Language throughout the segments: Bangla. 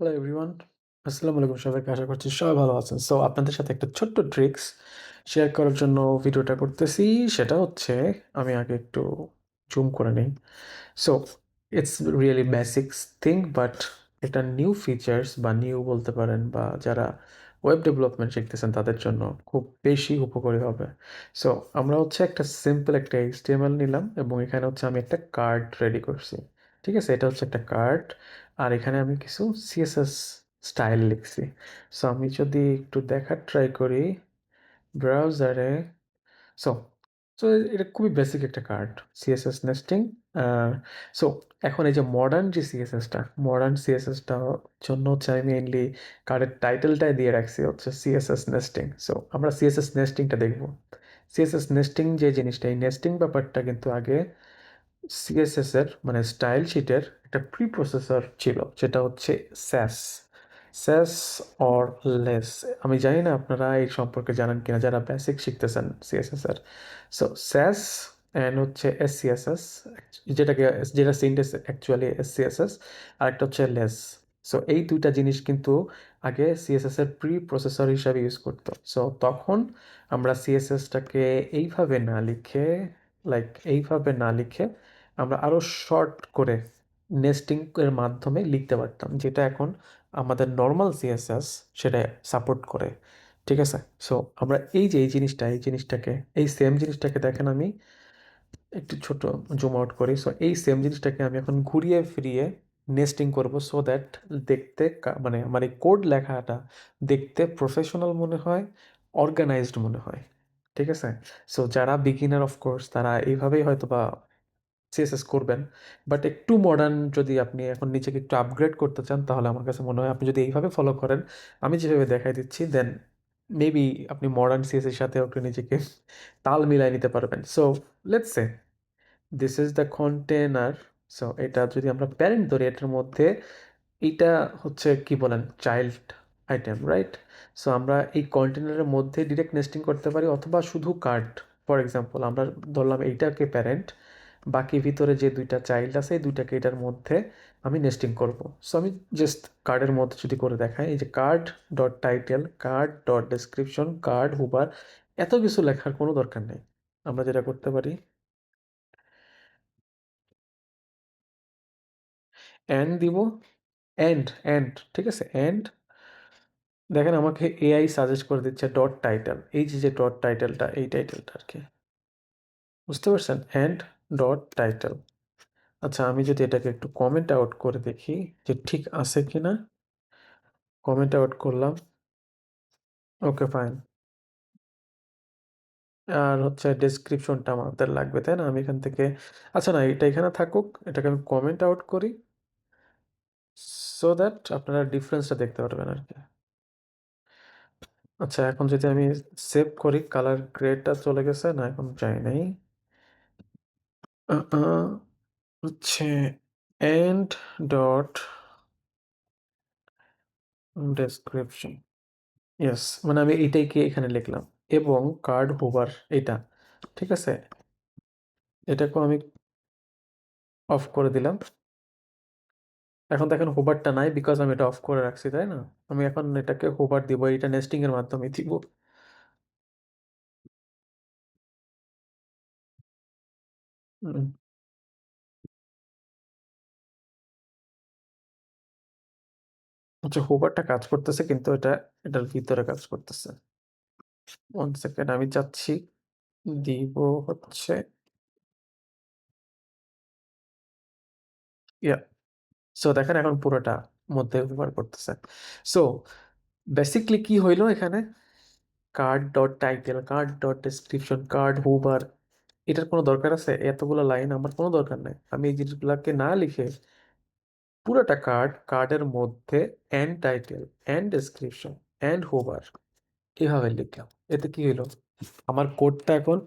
হ্যালো এভরিওয়ান, আসসালামু আলাইকুম সবাইকে। আশা করছি সবাই ভালো আছেন। সো আপনাদের সাথে একটা ছোট্ট ট্রিক্স শেয়ার করার জন্য ভিডিওটা করতেছি। সেটা হচ্ছে, আমি আগে একটু জুম করে নিই। So it's really basics thing, but এটা নিউ ফিচার্স বা নিউ বলতে পারেন, বা যারা ওয়েব ডেভেলপমেন্ট শিখতেছেন তাদের জন্য খুব বেশি উপকারী হবে। সো আমরা হচ্ছে একটা সিম্পল একটা HTML নিলাম, এবং এখানে হচ্ছে আমি একটা কার্ড রেডি করছি। ঠিক আছে, এটা হচ্ছে একটা কার্ড। আর এখানে আমি কিছু সিএসএস স্টাইল লিখছি। সো আমি যদি একটু দেখার ট্রাই করি ব্রাউজারে। সো সো এটা খুবই বেসিক একটা কার্ড, সিএসএস নেস্টিং। সো এখন এই যে মডার্ন সিএসএসটা জন্য হচ্ছে আমি মেইনলি কার্ডের টাইটেলটাই দিয়ে রাখছি হচ্ছে সিএসএস নেস্টিং। সো আমরা সিএসএস নেস্টিংটা দেখব। সিএসএস নেস্টিং যে জিনিসটা, এই নেস্টিং ব্যাপারটা কিন্তু আগে সিএসএস এর মানে স্টাইল শিটের একটা প্রি প্রসেসর ছিল, যেটা হচ্ছে স্যাস স্যাস অর লেস। আমি জানি না আপনারা এই সম্পর্কে জানেন কিনা, যারা বেসিক শিখতেছেন সিএসএস এর। সো স্যাস অ্যান্ড হচ্ছে এসসিএসএস, যেটাকে যেটা সিনটেক্স অ্যাকচুয়ালি এসসিএসএস, আর একটা হচ্ছে লেস। সো এই দুইটা জিনিস কিন্তু আগে সিএসএস এর প্রি প্রসেসর হিসাবে ইউজ করতো। সো তখন আমরা সিএসএসটাকে এইভাবে না লিখে, এইভাবে না লিখে আমরা আরও শর্ট করে নেস্টিং এর মাধ্যমে লিখতে পারতাম, যেটা এখন আমাদের নর্মাল সিএসএস সেটা সাপোর্ট করে। ঠিক আছে, সো আমরা এই জিনিসটাকে এই সেম জিনিসটাকে দেখেন, আমি একটু ছোট জুম আউট করি। সো এই সেম জিনিসটাকে আমি এখন ঘুরিয়ে ফিরিয়ে নেস্টিং করব, সো দ্যাট দেখতে মানে আমার এই কোড লেখাটা দেখতে প্রফেশনাল মনে হয়, অর্গানাইজড মনে হয়। ঠিক আছে, সো যারা বিগিনার অফকোর্স তারা এইভাবেই হয়তো বা সিএসএস করবেন, বাট একটু মডার্ন যদি আপনি এখন নিজেকে একটু আপগ্রেড করতে চান, তাহলে আমার কাছে মনে হয় আপনি যদি এইভাবে ফলো করেন, আমি যেভাবে দেখাই দিচ্ছি, দেন মেবি আপনি মডার্ন সিএসএস সাথে একটু নিজেকে তাল মিলাই নিতে পারবেন। So let's say this is the container. So এটা যদি আমরা প্যারেন্ট ধরি, এটার মধ্যে এইটা হচ্ছে কি বলেন, চাইল্ড আইটেম, রাইট? সো আমরা এই কন্টেনারের মধ্যে ডিরেক্ট নেস্টিং করতে পারি, অথবা শুধু কার্ড। ফর এক্সাম্পল আমরা ধরলাম এইটাকে প্যারেন্ট, বাকি ভিতরে যে দুইটা চাইল্ড আছে এই দুইটাকে এটার মধ্যে আমি নেস্টিং করব। সো আমি জাস্ট কার্ডের মধ্যে যদি করে দেখাই, এই যে card dot title, card dot description, card hover, এত কিছু লেখার কোনো দরকার নেই। আমরা যেটা করতে পারি, এন্ড দিব, এন্ড ঠিক আছে, এন্ড দেখেন আমাকে এআই সাজেস্ট করে দিচ্ছে ডট টাইটেল, এই যে যে ডট টাইটেলটা, এই টাইটেলটা আর কি, বুঝতে পারছেন? And dot title. আচ্ছা, আমি যদি এটাকে একটু কমেন্ট আউট করে দেখি যে ঠিক আছে কিনা। কমেন্ট আউট করলাম, ওকে ফাইন। আর হচ্ছে ডেসক্রিপশনটা আমাদের লাগবে, তাই না? আমি এখান থেকে, আচ্ছা না, এটা এখানে থাকুক, এটাকে আমি কমেন্ট আউট করি, সো দ্যাট আপনারা ডিফারেন্সটা দেখতে পারবেন আর কি। আচ্ছা, এখন যদি আমি সেভ করি, কালার গ্রেডটা চলে গেছে না, এখন যাই নাই। হচ্ছে এন্ড ডট ডেসক্রিপশন, ইয়েস, মানে আমি এইটাইকে এখানে লিখলাম, এবং কার্ড হোভার এটা। ঠিক আছে, এটাকেও আমি অফ করে দিলাম। এখন দেখেন হোভারটা নাই, বিকজ আমি এটা অফ করে রাখছি, তাই না? আমি এখন এটাকে হোভার দিব, এটা নেস্টিং এর মাধ্যমে দিব। হুম, হচ্ছে হোভারটা কাজ করতেছে, কিন্তু এটা এটার ভিতরে কাজ করতেছে। ওয়ান সেকেন্ড, আমি যাচ্ছি, দিব হচ্ছে, ইয়া। সো দেখেন এখন পুরোটা মধ্যে ব্যবহার করতেছে। সো বেসিকলি কি হইলো এখানে, card dot title, card dot description, card hover, এটার কোনো দরকার আছে? এতগুলো লাইন আমার কোনো দরকার নাই। আমি এই জিনিসগুলোকে না লিখে পুরোটা কার্ডের মধ্যে and title, and description, and hover এভাবে লিখলাম। এতে কি হইলো, আমার কোডটা এখন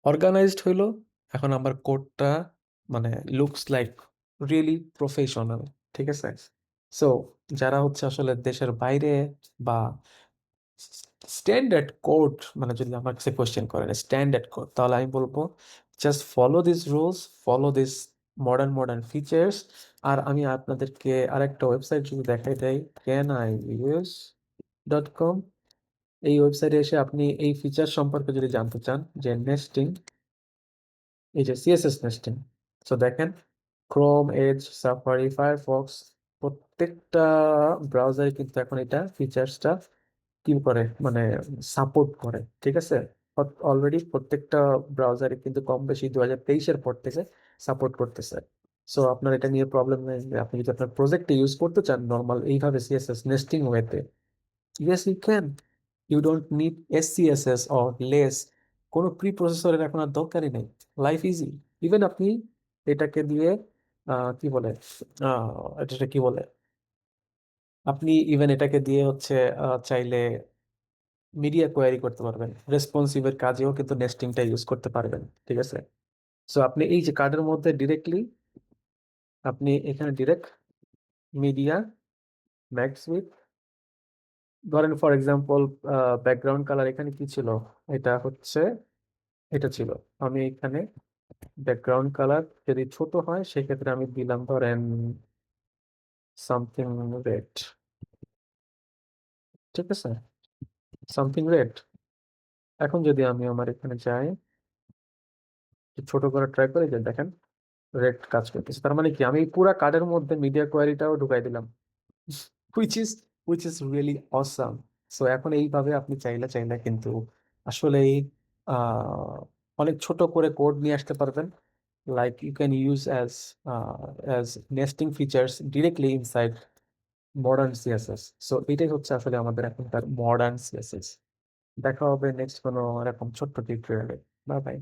অর্গানাইজড হইলো। এখন আমার কোডটা মানে লুকস লাইক রিয়েলি প্রফেশনাল। ঠিক আছে, সো যারা হচ্ছে আসলে দেশের বাইরে বা স্ট্যান্ডার্ড কোড, মানে যদি আমার কাছে কোয়েশ্চেন করেন স্ট্যান্ডার্ড কোড, তাহলে আমি বলবো just follow this rules, follow this modern features. আর আমি আপনাদেরকে আরেকটা ওয়েবসাইট যদি দেখাই দেই, caniuse.com। এই ওয়েবসাইটে এসে আপনি এই ফিচার সম্পর্কে যদি জানতে চান, যে নেস্টিং, এই যে সিএসএস নেস্টিং, তো দেখেন ক্রোম, এজ, সাফারি, ফায়ারফক্স, প্রত্যেকটা ব্রাউজারে কিন্তু এখন এটা ফিচার্সটা কি করে, মানে সাপোর্ট করে। ঠিক আছে, অলরেডি প্রত্যেকটা ব্রাউজারে কিন্তু কম বেশি 2023-এর পর থেকে সাপোর্ট করতেছে। সো আপনার এটা নিয়ে প্রবলেম নেই। আপনি যদি আপনার প্রজেক্টে ইউজ করতে চান নর্মাল এইভাবে সিএসএস নেস্টিং ওয়েতে, yes you can. You don't need SCSS or less. কোনো প্রি প্রসেসরের এখন আর দরকারই নেই। Life easy. ইভেন আপনি এটাকে দিয়ে কি বলে, এটা কি বলে, আপনি ইভেন এটাকে দিয়ে হচ্ছে চাইলে মিডিয়া কোয়ারি করতে পারবেন, রেসপন্সিভের কাজেও কিন্তু নেস্টিংটা ইউজ করতে পারবেন। ঠিক আছে, সো আপনি এই যে কার্ডের মধ্যে ডিরেক্টলি আপনি এখানে ডিরেক্ট মিডিয়া ম্যাক্স উইথ, ধরেন ফর এক্সাম্পল ব্যাকগ্রাউন্ড কালার এখানে কি ছিল, এটা হচ্ছে, এটা ছিল, আমি এখানে ব্যাকগ্রাউন্ড কালার যদি ছোট হয় সেক্ষেত্রে আমি দিলাম ধরেন সামথিং রেড। ঠিক আছে, সামথিং রেড। এখন যদি আমি আমার এখানে যাই, ছোট করে ট্রাই করে, যে দেখেন রেড কাজ করতেছে, তার মানে কি আমি পুরা কার্ডের মধ্যে মিডিয়া কোয়ারিটাও ঢুকাই দিলাম, which is which is really awesome. So এখন এইভাবে আপনি চাইলে চাইলে কিন্তু আসলেই আহ, অনেক ছোট করে কোড নিয়ে আসতে পারবেন। Like you can use as nesting features directly inside modern CSS. So এটাই হচ্ছে আসলে আমাদের এখনকার মডার্ন সিএসএস। দেখা হবে নেক্সট কোনো এরকম ছোট্ট টিউটোরিয়ালে। Bye bye.